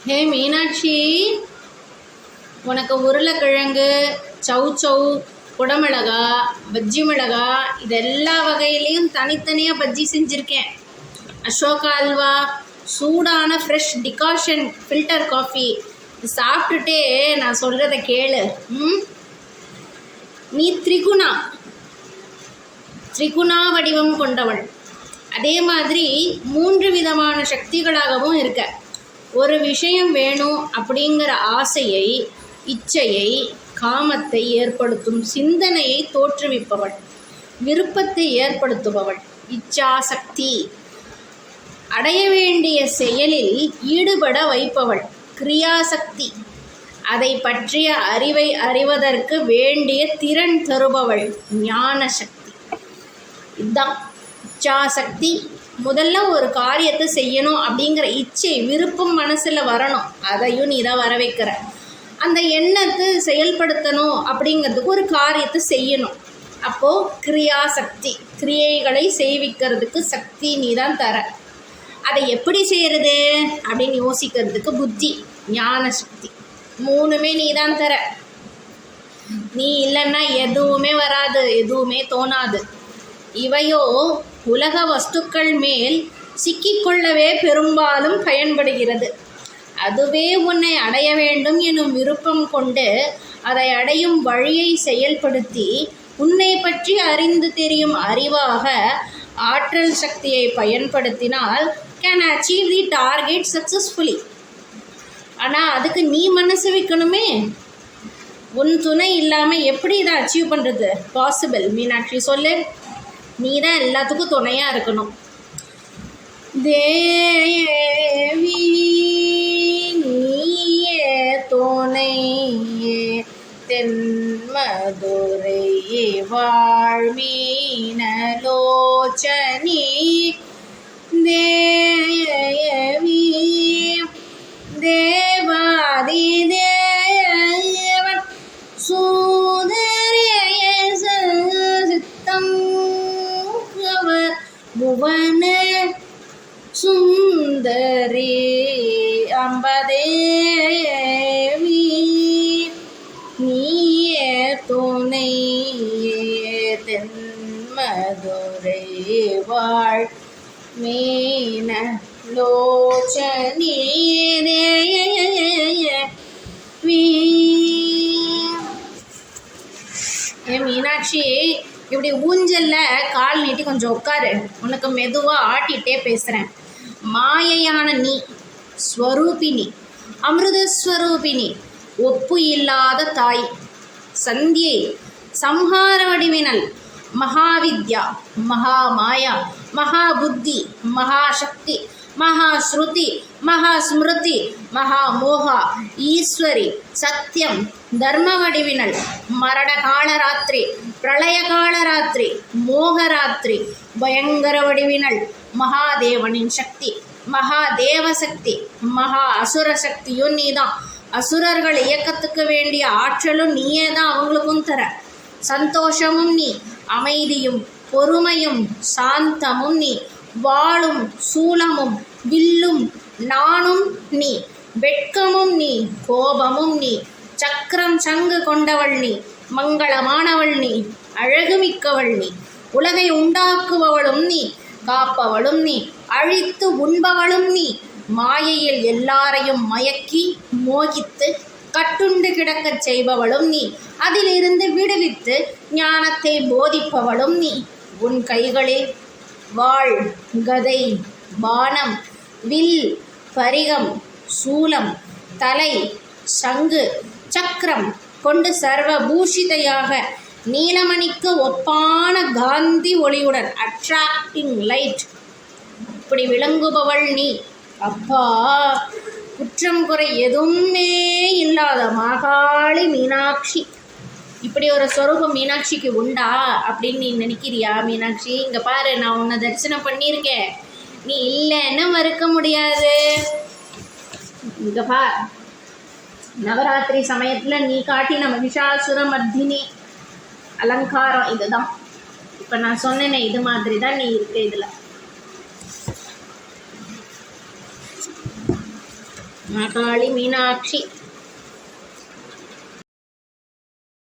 ஹே மீனாட்சி, உனக்கு உருளைக்கிழங்கு, சௌச்சௌ, குடமிளகா, பஜ்ஜி மிளகா இது எல்லா வகையிலையும் தனித்தனியாக பஜ்ஜி செஞ்சுருக்கேன். அசோகா அல்வா, சூடான ஃப்ரெஷ் டிகாஷன் ஃபில்டர் காஃபி சாப்பிட்டுட்டே நான் சொல்கிறத கேளு. நீ திரிகுணா வடிவம் கொண்டவள். அதே மாதிரி 3 விதமான சக்திகளாகவும் இருக்க. ஒரு விஷயம் வேணும் அப்படிங்கிற ஆசையை, இச்சையை, காமத்தை ஏற்படுத்தும் சிந்தனையை தோற்றுவிப்பவள், விருப்பத்தை ஏற்படுத்துபவள் இச்சாசக்தி. அடைய வேண்டிய செயலில் ஈடுபட வைப்பவள் கிரியாசக்தி. அதை பற்றிய அறிவை அறிவதற்கு வேண்டிய திறன் தருபவள் ஞான சக்தி. இதுதான் இச்சாசக்தி. முதல்ல ஒரு காரியத்தை செய்யணும் அப்படிங்கிற இச்சை, விருப்பம் மனசில் வரணும். அதையும் நீ தான் வர வைக்கிற. அந்த எண்ணத்தை செயல்படுத்தணும் அப்படிங்கிறதுக்கு ஒரு காரியத்தை செய்யணும். அப்போது கிரியாசக்தி, கிரியைகளை செய்விக்கிறதுக்கு சக்தி நீ தான் தர. அதை எப்படி செய்கிறது அப்படின்னு யோசிக்கிறதுக்கு புத்தி, ஞான சக்தி. 3மே நீ தான் தர. நீ இல்லைன்னா எதுவுமே வராது, எதுவுமே தோணாது. இவையோ உலக வஸ்துக்கள் மேல் சிக்கிக்கொள்ளவே பெரும்பாலும் பயன்படுகிறது. அதுவே உன்னை அடைய வேண்டும் எனும் விருப்பம் கொண்டு அதை அடையும் வழியை செயல்படுத்தி உன்னை பற்றி அறிந்து தெரியும் அறிவாக ஆற்றல் சக்தியை பயன்படுத்தினால் can achieve the target successfully. ஆனால் அதுக்கு நீ மனசு வைக்கணுமே. உன் துணை இல்லாமல் எப்படி இதை அச்சீவ் பண்ணுறது பாசிபிள்? மீனாட்சி சொல்லு. நீ தான் எல்லாத்துக்கும் துணையாக இருக்கணும். தேவி நீயே துணையே தென்மதுரை வாழ்மீனலோச்சனி. தேவி தேவாதி தேவன் சூதரிய சித்தம் புவன சுந்தரி அம்பதேவி நீயே துணையே தென்மதுரை வாழ் மீன லோச்சனி. மீனாட்சி, இப்படி ஊஞ்சல்ல கால் நீட்டி கொஞ்சம் உட்காரு. உனக்கு மெதுவாக ஆட்டிகிட்டே பேசுகிறேன். மாயையான நீ ஸ்வரூபினி, அமிர்தஸ்வரூபினி, ஒப்பு இல்லாத தாய், சந்தியை, சம்ஹார வடிவினல், மகாவித்யா, மகாமாயா, மகாபுத்தி, மகாசக்தி, மகாஸ்ருதி, மகாஸ்மிருதி, மகாமோகா, ஈஸ்வரி, சத்தியம், தர்ம வடிவினல், மரண காலராத்திரி, பிரளய காலராத்திரி, மோகராத்திரி, பயங்கர வடிவினல், மகாதேவனின் சக்தி, மகாதேவ சக்தி, மகா அசுர சக்தியும் நீதான். அசுரர்கள் இயக்கத்துக்கு வேண்டிய ஆற்றலும் நீயே தான் அவங்களுக்கும் தர. சந்தோஷமும் நீ, அமைதியும் பொறுமையும் சாந்தமும் நீ, வாளும் சூலமும் வில்லும் நானும் நீ, வெட்கமும் நீ, கோபமும் நீ, சக்கரம் சங்கு கொண்டவள் நீ, மங்களமானவள் நீ, அழகுமிக்கவள் நீ, உலகை உண்டாக்குபவளும் நீ, காப்பவளும் நீ, அழித்து உண்பவளும் நீ, மாயையில் எல்லாரையும் மயக்கி மோகித்து கட்டுண்டு கிடக்கச் செய்பவளும் நீ, அதிலிருந்து விடுவித்து ஞானத்தை போதிப்பவளும் நீ. உன் கைகளில் வாள், கதை, பானம், வில், பரிகம், சூலம், தலை, சங்கு, சக்கரம் கொண்டு சர்வ பூஷிதையாக நீலமணிக்கு ஒப்பான காந்தி ஒளியுடன் அட்ராக்டிங் லைட் இப்படி விளங்குபவள் நீ. அப்பா, குற்றம் குறை எதுவுமே இல்லாத மாகாளி மீனாட்சி. இப்படி ஒரு ஸ்வரூபம் மீனாட்சிக்கு உண்டா அப்படின்னு நீ நினைக்கிறியா? மீனாட்சி, இங்கே பாரு, நான் உன்னை தரிசனம் பண்ணியிருக்கேன். நீ இல்லைன்னு மறுக்க முடியாது. இங்கே பார், நவராத்திரி சமயத்தில் நீ காட்டின மகிஷாசுர மர்தினி அலங்காரம் இதுதான். இப்போ நான் சொன்னேனே, இது மாதிரி தான் நீ இருக்க. இதில் மகாளி மீனாட்சி